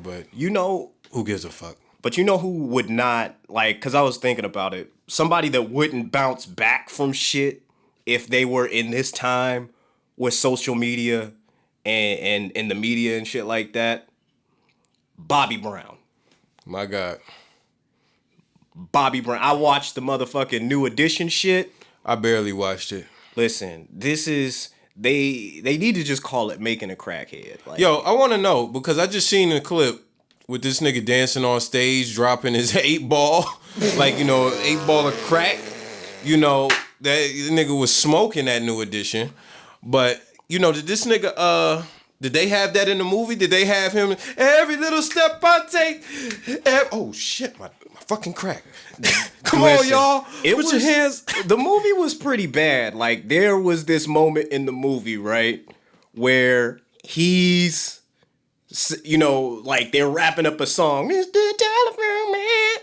but you know, who gives a fuck? But you know who would not, like, because I was thinking about it, somebody that wouldn't bounce back from shit if they were in this time with social media and the media and shit like that, Bobby Brown. My God. Bobby Brown. I watched the motherfucking New Edition shit. I barely watched it. Listen, this is... They need to just call it making a crackhead. Like, yo, I want to know, because I just seen a clip with this nigga dancing on stage, dropping his 8-ball, like, 8-ball of crack. That nigga was smoking that New Edition. But, did this nigga, did they have that in the movie? Did they have him, every little step I take, oh shit, my fucking crack. Come on, y'all. Put your hands. The movie was pretty bad. Like, there was this moment in the movie, right, where he's, like, they're wrapping up a song, Mr. Telephone Man.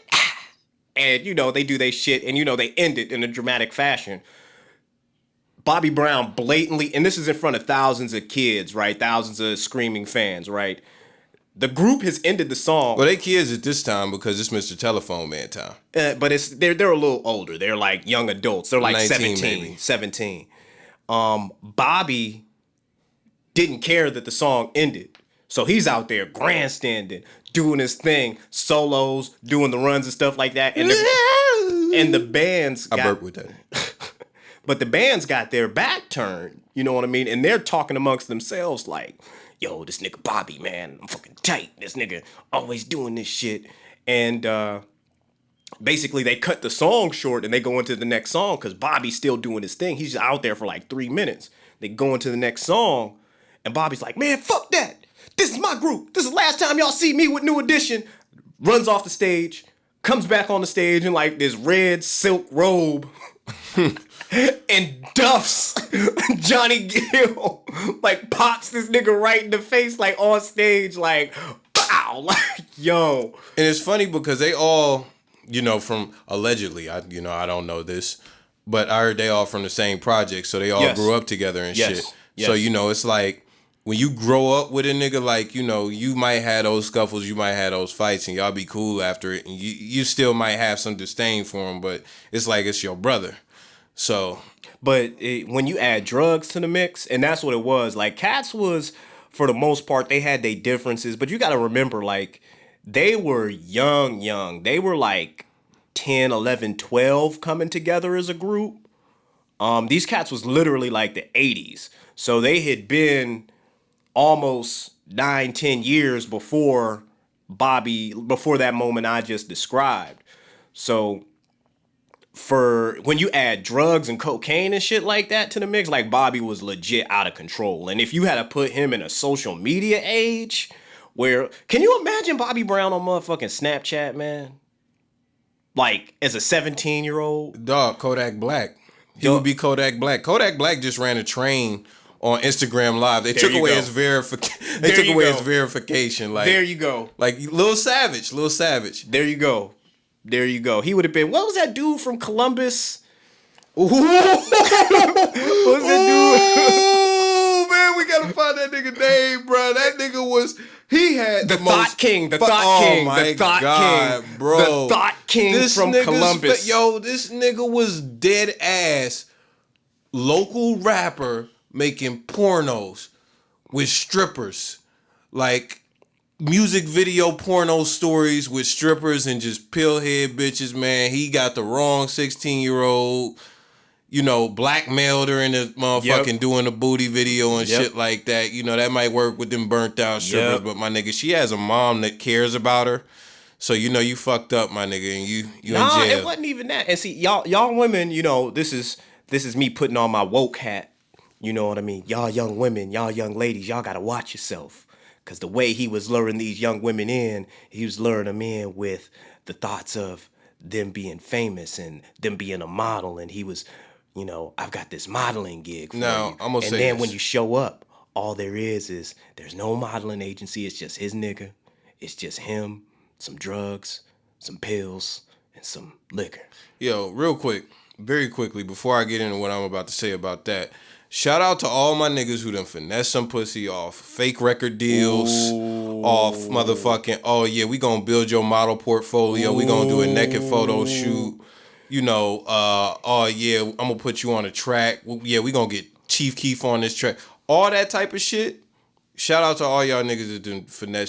And, they do their shit, and, they end it in a dramatic fashion. Bobby Brown blatantly, and this is in front of thousands of kids, right? Thousands of screaming fans, right? The group has ended the song. Well, they kids at this time because it's Mr. Telephone Man time. But they're a little older. They're like young adults. They're like 19, 17. maybe. 17. Bobby didn't care that the song ended. So he's out there grandstanding, doing his thing, solos, doing the runs and stuff like that. And the band's I burped with that. But the band's got their back turned. You know what I mean? And they're talking amongst themselves like, yo, this nigga Bobby, man, I'm fucking tight. This nigga always doing this shit. And basically they cut the song short and they go into the next song because Bobby's still doing his thing. He's out there for like 3 minutes. They go into the next song and Bobby's like, man, fuck that. This is my group. This is the last time y'all see me with New Edition. Runs off the stage, comes back on the stage in like this red silk robe. And duffs Johnny Gill, like pops this nigga right in the face, like on stage, like pow, like yo. And it's funny because they all, from allegedly, I don't know this, but I heard they all from the same project, so they all grew up together and shit. Yes. So it's like when you grow up with a nigga, like you might have those scuffles, you might have those fights, and y'all be cool after it, and you still might have some disdain for him, but it's like it's your brother. So, but when you add drugs to the mix, and that's what it was, like Cats was, for the most part, they had their differences, but you got to remember, like, they were young. They were like 10, 11, 12 coming together as a group. These cats was literally like the 80s. So they had been almost 9, 10 years before that moment I just described. So for when you add drugs and cocaine and shit like that to the mix, like Bobby was legit out of control. And if you had to put him in a social media age where, can you imagine Bobby Brown on motherfucking Snapchat, man? Like as a 17-year-old? Dog, Kodak Black. He would be Kodak Black. Kodak Black just ran a train on Instagram Live. They took away his verification. Like, there you go. Like Lil Savage. There you go. He would have been, what was that dude from Columbus? What was that dude? Oh, man, we gotta find that nigga name, bro. That nigga was, he had the Thought King, the Thought King, the Thought King, bro. The Thought King from Columbus. Yo, this nigga was dead ass local rapper making pornos with strippers. Like, music video porno stories with strippers and just pillhead bitches, man. He got the wrong 16-year-old, blackmailed her into motherfucking doing a booty video and shit like that. That might work with them burnt out strippers, but my nigga, she has a mom that cares about her. So, you fucked up, my nigga, and you in jail. It wasn't even that. And see, y'all women, this is me putting on my woke hat. You know what I mean? Y'all young women, y'all young ladies, y'all gotta watch yourself. Because the way he was luring these young women in, he was luring them in with the thoughts of them being famous and them being a model. And he was, I've got this modeling gig for you. I'm gonna say and then this. when you show up, all there is there's no modeling agency. It's just his nigga. It's just him, some drugs, some pills, and some liquor. Yo, real quick, very quickly, before I get into what I'm about to say about that, Shout out to all my niggas who done finesse some pussy off fake record deals, off motherfucking, oh yeah, we gonna build your model portfolio, we gonna do a naked photo shoot, you know, oh yeah, I'm gonna put you on a track, yeah, we gonna get Chief Keef on this track. All that type of shit. Shout out to all y'all niggas that done finesse